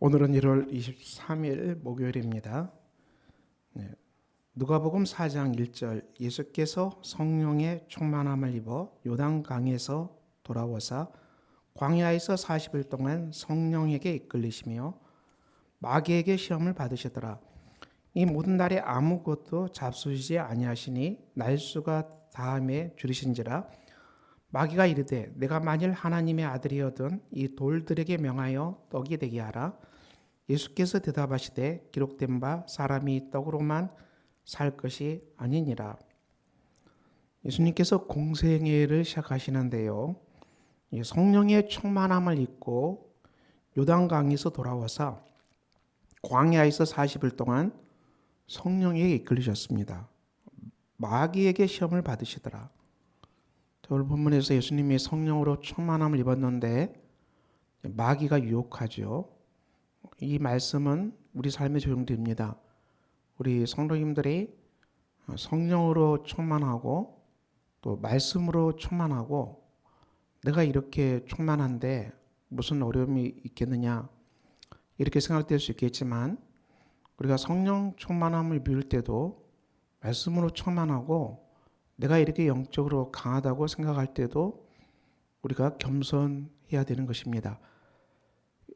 오늘은 1월 23일 목요일입니다. 네, 누가복음 4장 1절 예수께서 성령의 충만함을 입어 요단강에서 돌아오사 광야에서 40일 동안 성령에게 이끌리시며 마귀에게 시험을 받으시더라. 이 모든 날에 아무것도 잡수시지 아니하시니 날수가 다함에 줄이신지라. 마귀가 이르되 내가 만일 하나님의 아들이거든 이 돌들에게 명하여 떡이 되게 하라. 예수께서 대답하시되 기록된 바 사람이 떡으로만 살 것이 아니니라. 예수님께서 공생애를 시작하시는데요. 성령의 충만함을 입고 요단강에서 돌아와서 광야에서 40일 동안 성령에게 이끌리셨습니다. 마귀에게 시험을 받으시더라. 오늘 본문에서 예수님이 성령으로 충만함을 입었는데 마귀가 유혹하죠. 이 말씀은 우리 삶에 적용됩니다. 우리 성도님들이 성령으로 충만하고 또 말씀으로 충만하고 내가 이렇게 충만한데 무슨 어려움이 있겠느냐 이렇게 생각될 수 있겠지만 우리가 성령 충만함을 비울 때도 말씀으로 충만하고 내가 이렇게 영적으로 강하다고 생각할 때도 우리가 겸손해야 되는 것입니다.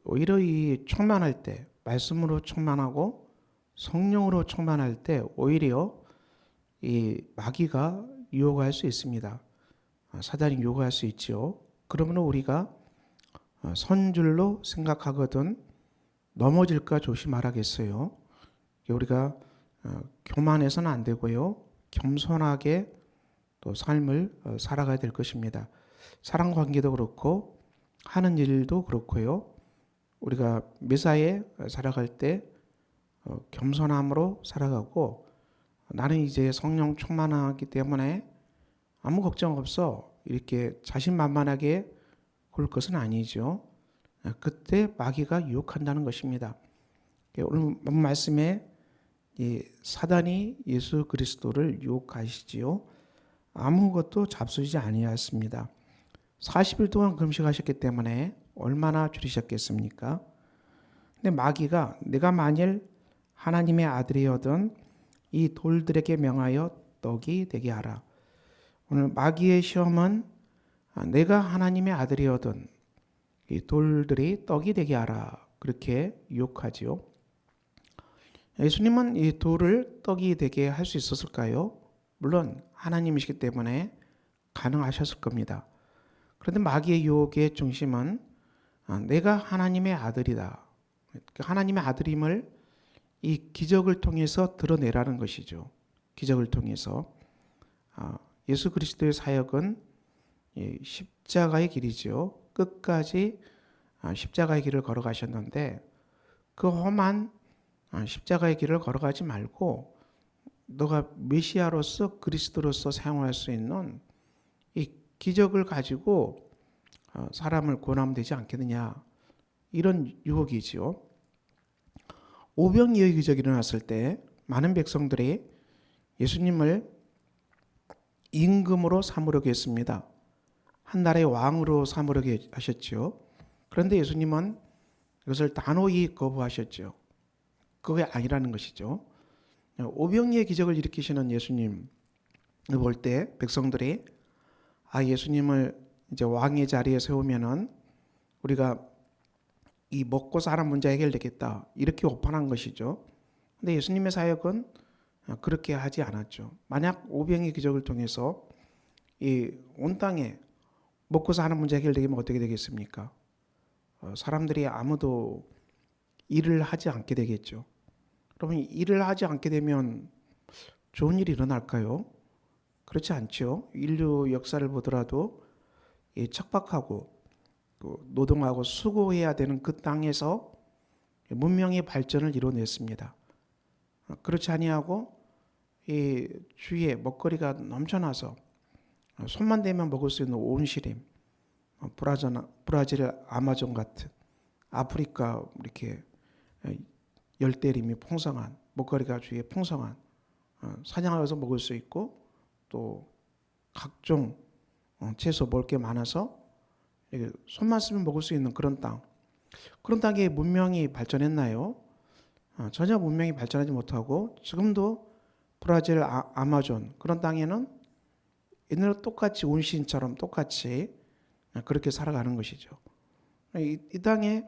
오히려 이 충만할 때 말씀으로 충만하고 성령으로 충만할 때 오히려 이 마귀가 유혹할 수 있습니다. 사단이 유혹할 수 있죠. 그러면 우리가 선줄로 생각하거든 넘어질까 조심하라겠어요. 우리가 교만해서는 안 되고요. 겸손하게 또 삶을 살아가야 될 것입니다. 사랑 관계도 그렇고 하는 일도 그렇고요. 우리가 매사에 살아갈 때 겸손함으로 살아가고 나는 이제 성령 충만하기 때문에 아무 걱정 없어 이렇게 자신만만하게 굴 것은 아니죠. 그때 마귀가 유혹한다는 것입니다. 오늘 말씀에 사단이 예수 그리스도를 유혹하시지요. 아무것도 잡수지 아니하였습니다. 40일 동안 금식하셨기 때문에 얼마나 줄이셨겠습니까? 근데 마귀가 내가 만일 하나님의 아들이거든 이 돌들에게 명하여 떡이 되게 하라. 오늘 마귀의 시험은 내가 하나님의 아들이거든 이 돌들이 떡이 되게 하라 그렇게 유혹하지요. 예수님은 이 돌을 떡이 되게 할 수 있었을까요? 물론 하나님이시기 때문에 가능하셨을 겁니다. 그런데 마귀의 유혹의 중심은 내가 하나님의 아들이다. 하나님의 아들임을 이 기적을 통해서 드러내라는 것이죠. 기적을 통해서 예수 그리스도의 사역은 십자가의 길이죠. 끝까지 십자가의 길을 걸어가셨는데 그 험한 십자가의 길을 걸어가지 말고 너가 메시아로서 그리스도로서 사용할 수 있는 이 기적을 가지고 사람을 구원하면 되지 않겠느냐 이런 유혹이지요. 오병이어의 기적이 일어났을 때 많은 백성들이 예수님을 임금으로 삼으려고 했습니다. 한 나라의 왕으로 삼으려고 하셨죠. 그런데 예수님은 이것을 단호히 거부하셨죠. 그게 아니라는 것이죠. 오병이의 기적을 일으키시는 예수님을 볼 때 백성들이 예수님을 이제 왕의 자리에 세우면은 우리가 이 먹고 사는 문제 해결되겠다 이렇게 오판한 것이죠. 근데 예수님의 사역은 그렇게 하지 않았죠. 만약 오병의 기적을 통해서 이 온 땅에 먹고 사는 문제 해결되면 어떻게 되겠습니까? 사람들이 아무도 일을 하지 않게 되겠죠. 그러면 일을 하지 않게 되면 좋은 일이 일어날까요? 그렇지 않죠. 인류 역사를 보더라도 척박하고 노동하고 수고해야 되는 그 땅에서 문명의 발전을 이뤄냈습니다. 그렇지 아니하고 이 주위에 먹거리가 넘쳐나서 손만 대면 먹을 수 있는 온시림, 브라질 아마존 같은 아프리카 이렇게 열대림이 풍성한 먹거리가 주위에 풍성한 사냥하면서 먹을 수 있고 또 각종 채소 먹을 게 많아서 손만 쓰면 먹을 수 있는 그런 땅 그런 땅에 문명이 발전했나요? 전혀 문명이 발전하지 못하고 지금도 브라질, 아마존 그런 땅에는 옛날과 똑같이 운신처럼 똑같이 그렇게 살아가는 것이죠. 이 땅에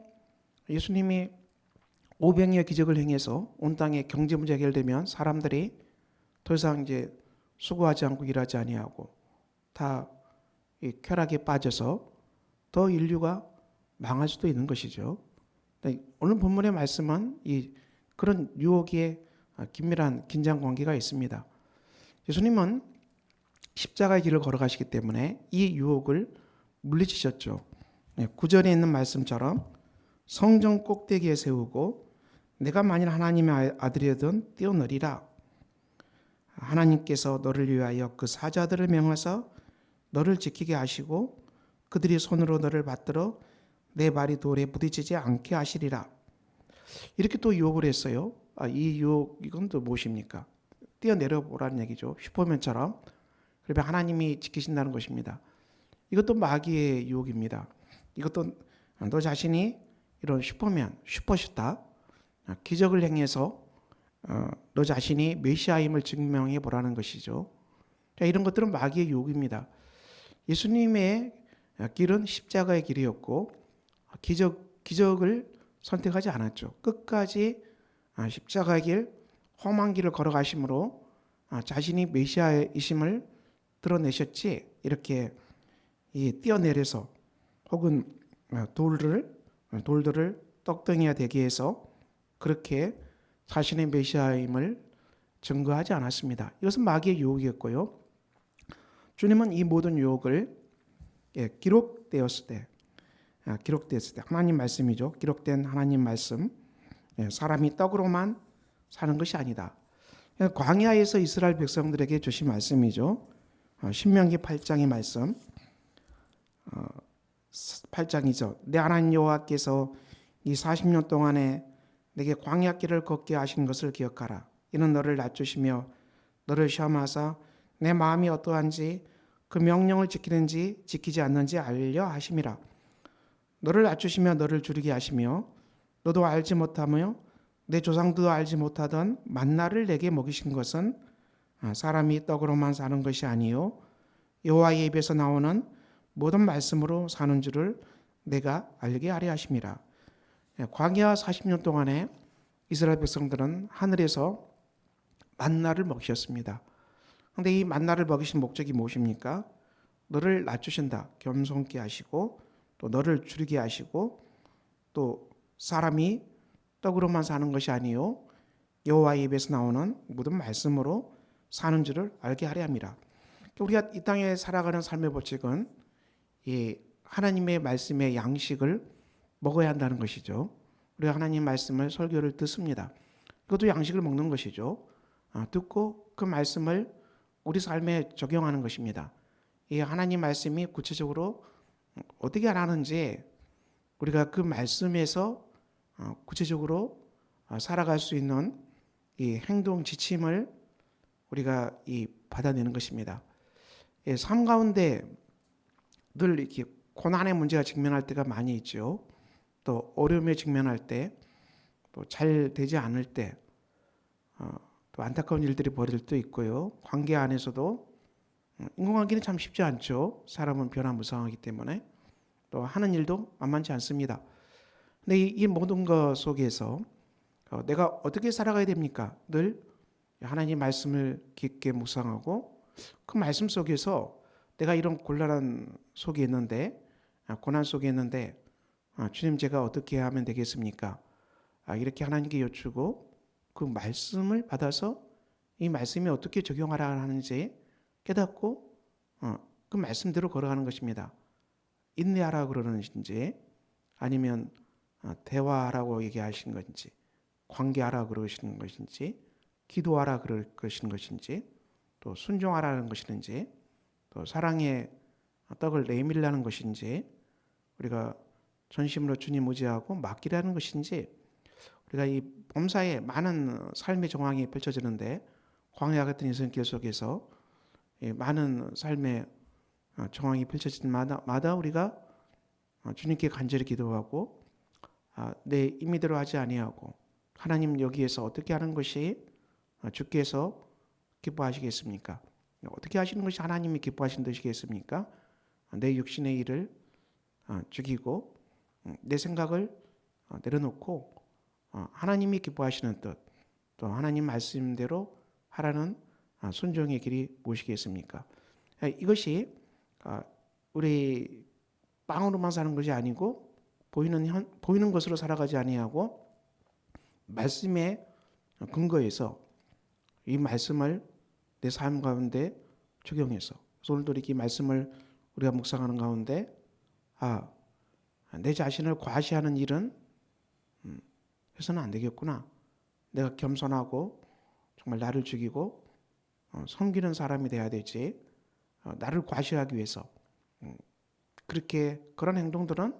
예수님이 500여 기적을 행해서 온 땅에 경제 문제 해결되면 사람들이 더 이상 이제 수고하지 않고 일하지 아니하고 다 이 쾌락에 빠져서 더 인류가 망할 수도 있는 것이죠. 오늘 본문의 말씀은 이 그런 유혹에 긴밀한 긴장 관계가 있습니다. 예수님은 십자가의 길을 걸어가시기 때문에 이 유혹을 물리치셨죠. 9절에 있는 말씀처럼 성전 꼭대기에 세우고 내가 만일 하나님의 아들이든 뛰어내리라. 하나님께서 너를 위하여 그 사자들을 명하사 너를 지키게 하시고 그들이 손으로 너를 받들어 내 발이 돌에 부딪히지 않게 하시리라. 이렇게 또 유혹을 했어요. 이 유혹 이건 또 무엇입니까? 뛰어내려 보라는 얘기죠. 슈퍼맨처럼. 그러면 하나님이 지키신다는 것입니다. 이것도 마귀의 유혹입니다. 이것도 너 자신이 이런 슈퍼맨, 슈퍼스타, 기적을 행해서 너 자신이 메시아임을 증명해 보라는 것이죠. 자, 이런 것들은 마귀의 유혹입니다. 예수님의 길은 십자가의 길이었고 기적을 선택하지 않았죠. 끝까지 십자가의 길, 험한 길을 걸어가심으로 자신이 메시아이심을 드러내셨지 이렇게 뛰어내려서 혹은 돌들을 떡덩이가 되게 해서 그렇게 자신의 메시아임을 증거하지 않았습니다. 이것은 마귀의 유혹이었고요. 주님은 이 모든 유혹을 기록되었을 때 하나님 말씀이죠. 기록된 하나님 말씀, 사람이 떡으로만 사는 것이 아니다. 광야에서 이스라엘 백성들에게 주신 말씀이죠. 신명기 8장의 말씀, 8장이죠. 내 하나님 여호와께서 이 40년 동안에 내게 광야길을 걷게 하신 것을 기억하라. 이는 너를 낮추시며 너를 시험하사 내 마음이 어떠한지 그 명령을 지키는지 지키지 않는지 알려 하심이라. 너를 낮추시며 너를 줄이게 하시며 너도 알지 못하며 내 조상도 알지 못하던 만나를 내게 먹이신 것은 사람이 떡으로만 사는 것이 아니요 여호와의 입에서 나오는 모든 말씀으로 사는 줄을 내가 알게 하려 하심이라. 광야 40년 동안에 이스라엘 백성들은 하늘에서 만나를 먹이셨습니다. 그런데 이 만나를 먹이신 목적이 무엇입니까? 너를 낮추신다, 겸손케 하시고 또 너를 줄이게 하시고 또 사람이 떡으로만 사는 것이 아니요 여호와의 입에서 나오는 모든 말씀으로 사는 줄을 알게 하려 함이라. 우리가 이 땅에 살아가는 삶의 법칙은 이 하나님의 말씀의 양식을 먹어야 한다는 것이죠. 우리가 하나님 말씀을 설교를 듣습니다. 그것도 양식을 먹는 것이죠. 듣고 그 말씀을 우리 삶에 적용하는 것입니다. 이 하나님 말씀이 구체적으로 어떻게 하는지 우리가 그 말씀에서 구체적으로 살아갈 수 있는 이 행동 지침을 우리가 받아내는 것입니다. 삶 가운데 늘 이렇게 고난의 문제가 직면할 때가 많이 있죠. 또 어려움에 직면할 때, 또 잘 되지 않을 때, 또 안타까운 일들이 벌어질 때도 있고요. 관계 안에서도 인간관계는 참 쉽지 않죠. 사람은 변화무쌍하기 때문에 또 하는 일도 만만치 않습니다. 근데 이 모든 것 속에서 내가 어떻게 살아가야 됩니까? 늘 하나님 말씀을 깊게 묵상하고 그 말씀 속에서 내가 이런 곤란한 속에 있는데 고난 속에 있는데 주님 제가 어떻게 하면 되겠습니까? 이렇게 하나님께 여쭈고 그 말씀을 받아서 이 말씀이 어떻게 적용하라 하는지 깨닫고 그 말씀대로 걸어가는 것입니다. 인내하라 그러는 것인지 아니면 대화하라고 얘기하시는 것인지 관계하라 그러시는 것인지 기도하라 그럴 것인지 또 순종하라는 것인지 또 사랑의 떡을 내밀라는 것인지 우리가 전심으로 주님 의지하고 맡기라는 것인지 우리가 이 범사에 많은 삶의 정황이 펼쳐지는데 광야 같은 인생길 속에서 많은 삶의 정황이 펼쳐질 마다 우리가 주님께 간절히 기도하고 내 임의대로 하지 아니하고 하나님 여기에서 어떻게 하는 것이 주께서 기뻐하시겠습니까? 어떻게 하시는 것이 하나님이 기뻐하신 뜻이겠습니까? 내 육신의 일을 죽이고 내 생각을 내려놓고 하나님이 기뻐하시는 뜻, 또 하나님 말씀대로 하라는 순종의 길이 무엇이겠습니까? 이것이 우리 빵으로만 사는 것이 아니고 보이는 것으로 살아가지 아니하고 말씀의 근거에서 이 말씀을 내 삶 가운데 적용해서, 오늘도 이렇게 말씀을 우리가 묵상하는 가운데 내 자신을 과시하는 일은 해서는 안 되겠구나. 내가 겸손하고 정말 나를 죽이고 섬기는 사람이 돼야 되지. 나를 과시하기 위해서 그런 행동들은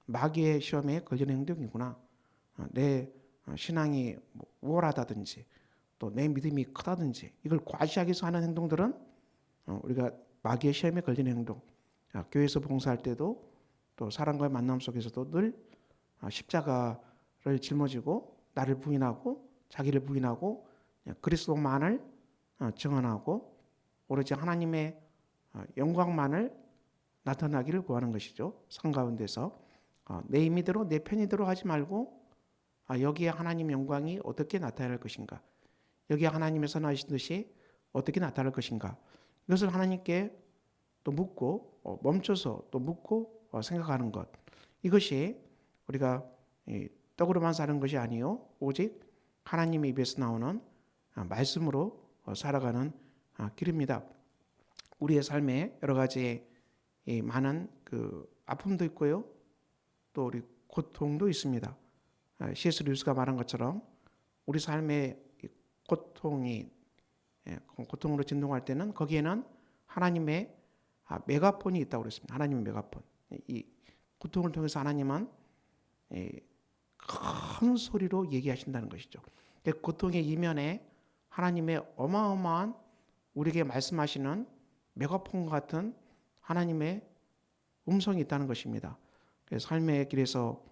마귀의 시험에 걸리는 행동이구나. 내 신앙이 우월하다든지 또 내 믿음이 크다든지 이걸 과시하기 위해서 하는 행동들은 우리가 마귀의 시험에 걸리는 행동. 교회에서 봉사할 때도 또 사람과의 만남 속에서도 늘 십자가를 짊어지고 나를 부인하고 자기를 부인하고 그리스도만을 증언하고 오로지 하나님의 영광만을 나타나기를 구하는 것이죠. 상 가운데서 내 임의대로 내 편의대로 하지 말고 여기에 하나님 영광이 어떻게 나타날 것인가, 여기에 하나님의 선하신 뜻이 어떻게 나타날 것인가, 이것을 하나님께 또 묻고 멈춰서 또 묻고 생각하는 것, 이것이 우리가 떡으로만 사는 것이 아니요 오직 하나님의 입에서 나오는 말씀으로 살아가는 길입니다. 우리의 삶에 여러 가지 많은 아픔도 있고요, 또 우리 고통도 있습니다. C.S. 루이스가 말한 것처럼 우리 삶의 고통으로 진동할 때는 거기에는 하나님의 메가폰이 있다고 그랬습니다. 하나님의 메가폰. 이 고통을 통해서 하나님은 큰 소리로 얘기하신다는 것이죠. 고통의 이면에 하나님의 어마어마한 우리에게 말씀하시는 메가폰 같은 하나님의 음성이 있다는 것입니다. 삶의 길에서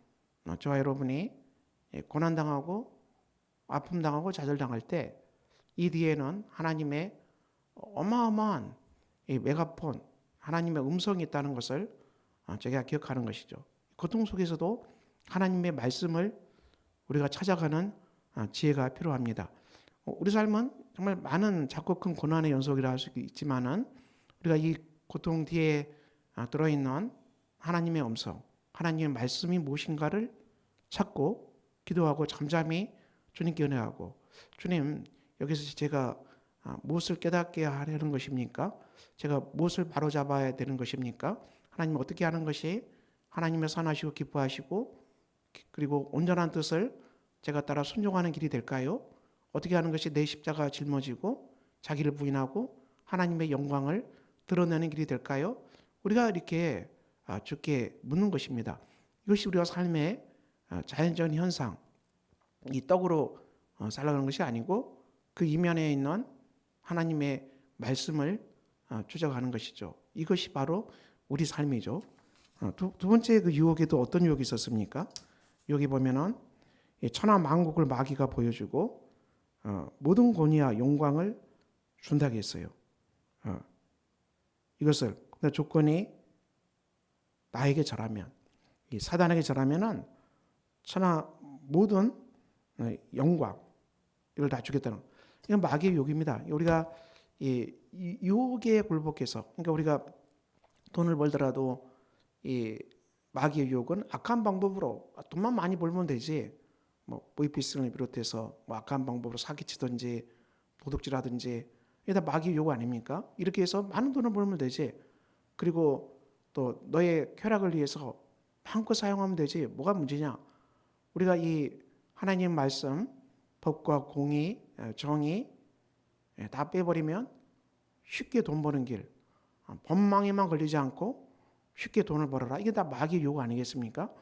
저와 여러분이 고난당하고 아픔당하고 좌절당할 때 이 뒤에는 하나님의 어마어마한 메가폰, 하나님의 음성이 있다는 것을 제가 기억하는 것이죠. 고통 속에서도 하나님의 말씀을 우리가 찾아가는 지혜가 필요합니다. 우리 삶은 정말 많은 작고 큰 고난의 연속이라 할 수 있지만은 우리가 이 고통 뒤에 들어있는 하나님의 음성, 하나님의 말씀이 무엇인가를 찾고 기도하고 잠잠히 주님께 은혜하고, 주님 여기서 제가 무엇을 깨닫게 하려는 것입니까? 제가 무엇을 바로잡아야 되는 것입니까? 하나님 어떻게 하는 것이 하나님의 선하시고 기뻐하시고 그리고 온전한 뜻을 제가 따라 순종하는 길이 될까요? 어떻게 하는 것이 내 십자가 짊어지고 자기를 부인하고 하나님의 영광을 드러내는 길이 될까요? 우리가 이렇게 주께 묻는 것입니다. 이것이 우리가 삶의 자연적인 현상, 이 떡으로 살아가는 것이 아니고 그 이면에 있는 하나님의 말씀을 추적하는 것이죠. 이것이 바로 우리 삶이죠. 두 번째 그 유혹에도 어떤 유혹이 있었습니까? 여기 보면은 천하 만국을 마귀가 보여주고 모든 권위와 영광을 준다고 했어요. 이것을 근데 조건이 나에게 절하면, 이 사단에게 절하면은 천하 모든 영광 이걸 다 주겠다는, 이건 마귀의 유혹입니다. 우리가 이 유혹에 굴복해서, 그러니까 우리가 돈을 벌더라도 이 마귀의 유혹은 악한 방법으로 돈만 많이 벌면 되지, 뭐 VPS를 비롯해서 뭐 악한 방법으로 사기치든지 도둑질하든지, 이게 다 마귀의 유혹 아닙니까? 이렇게 해서 많은 돈을 벌면 되지, 그리고 또 너의 쾌락을 위해서 마음껏 사용하면 되지, 뭐가 문제냐? 우리가 이 하나님 말씀, 법과 공의, 정의 다 빼버리면 쉽게 돈 버는 길, 법망에만 걸리지 않고 쉽게 돈을 벌어라, 이게 다 마귀의 유혹 아니겠습니까?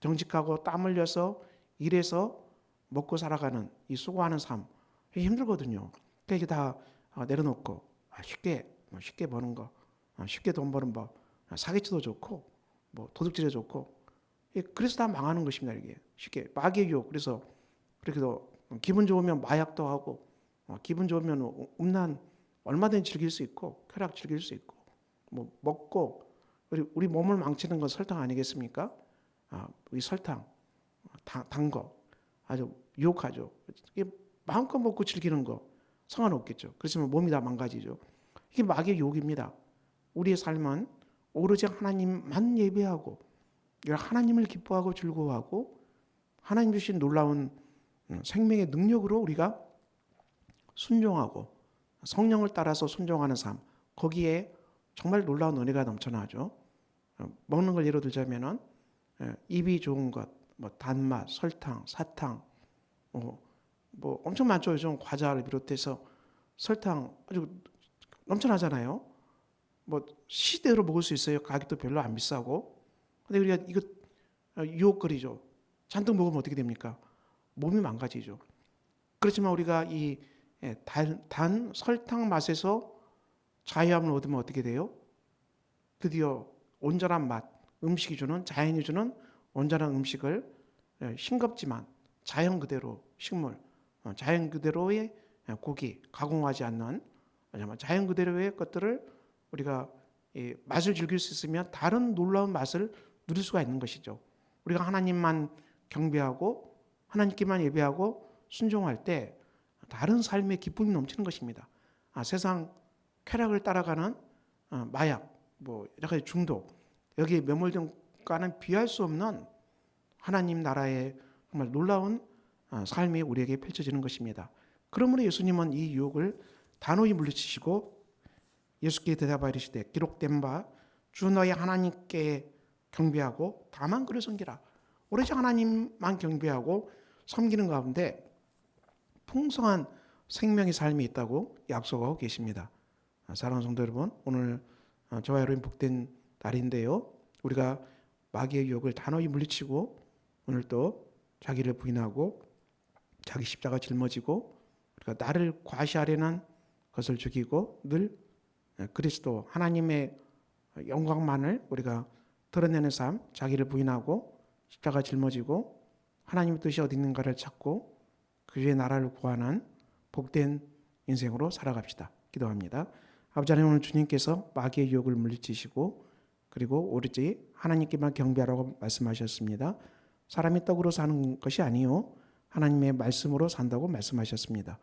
정직하고 땀 흘려서 일해서 먹고 살아가는 이 수고하는 삶, 이게 힘들거든요. 그러니까 이게 다 내려놓고 쉽게 버는 거, 쉽게 돈 버는 법, 사기치도 좋고 뭐 도둑질도 좋고 그래서 다 망하는 것입니다. 이게 쉽게 마귀의 유혹. 그래서 그래도 기분 좋으면 마약도 하고, 기분 좋으면 음란 얼마든지 즐길 수 있고, 쾌락 즐길 수 있고, 뭐 먹고, 우리 몸을 망치는 건 설탕 아니겠습니까? 이 설탕, 단 거 아주 유혹하죠. 이게 마음껏 먹고 즐기는 거 상관없겠죠. 그렇지만 몸이 다 망가지죠. 이게 마귀의 유혹입니다. 우리의 삶은 오로지 하나님만 예배하고, 하나님을 기뻐하고 즐거워하고, 하나님 주신 놀라운 생명의 능력으로 우리가 순종하고 성령을 따라서 순종하는 삶, 거기에 정말 놀라운 은혜가 넘쳐나죠. 먹는 걸 예로 들자면은 입이 좋은 것, 뭐 단맛, 설탕, 사탕, 뭐 엄청 많죠. 요즘 과자를 비롯해서 설탕 아주 넘쳐나잖아요. 뭐 시대로 먹을 수 있어요. 가격도 별로 안 비싸고. 근데 우리가 이거 유혹거리죠. 잔뜩 먹으면 어떻게 됩니까? 몸이 망가지죠. 그렇지만 우리가 이 단 설탕 맛에서 자유함을 얻으면 어떻게 돼요? 드디어 온전한 맛, 음식이 주는, 자연이 주는 온전한 음식을 싱겁지만 자연 그대로 식물, 자연 그대로의 고기, 가공하지 않는 자연 그대로의 것들을 우리가 맛을 즐길 수 있으면 다른 놀라운 맛을 누릴 수가 있는 것이죠. 우리가 하나님만 경배하고 하나님께만 예배하고 순종할 때 다른 삶의 기쁨이 넘치는 것입니다. 세상 쾌락을 따라가는 마약, 뭐 여러 가지 중독, 여기에 매몰된과는 비할 수 없는 하나님 나라의 정말 놀라운 삶이 우리에게 펼쳐지는 것입니다. 그러므로 예수님은 이 유혹을 단호히 물리치시고 예수께 대답하여 이르시되 기록된 바 주 너희 하나님께 경배하고 다만 그를 섬기라. 오로지 하나님만 경배하고 섬기는 가운데 풍성한 생명의 삶이 있다고 약속하고 계십니다. 사랑하는 성도 여러분, 오늘 저와 여러분 복된 날인데요. 우리가 마귀의 유혹을 단호히 물리치고 오늘 또 자기를 부인하고 자기 십자가 짊어지고 우리가 나를 과시하려는 것을 죽이고 늘 그리스도 하나님의 영광만을 우리가 드러내는 삶, 자기를 부인하고 십자가 짊어지고 하나님의 뜻이 어디 있는가를 찾고 그의 나라를 구하는 복된 인생으로 살아갑시다. 기도합니다. 아버지 하나님, 오늘 주님께서 마귀의 유혹을 물리치시고 그리고 오로지 하나님께만 경배하라고 말씀하셨습니다. 사람이 떡으로 사는 것이 아니요 하나님의 말씀으로 산다고 말씀하셨습니다.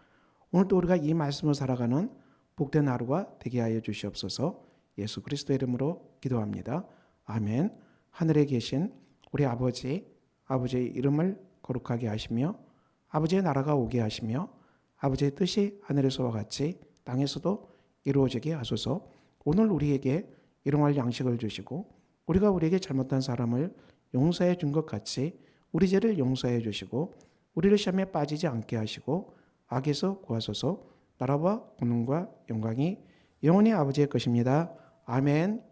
오늘도 우리가 이 말씀으로 살아가는 복된 하루가 되게 하여 주시옵소서. 예수 그리스도의 이름으로 기도합니다. 아멘. 하늘에 계신 우리 아버지의 이름을 거룩하게 하시며 아버지의 나라가 오게 하시며 아버지의 뜻이 하늘에서와 같이 땅에서도 이루어지게 하소서. 오늘 우리에게 일용할 양식을 주시고 우리가 우리에게 잘못한 사람을 용서해 준 것 같이 우리 죄를 용서해 주시고 우리를 시험에 빠지지 않게 하시고 악에서 구하소서. 나라와 권능과 영광이 영원히 아버지의 것입니다. 아멘.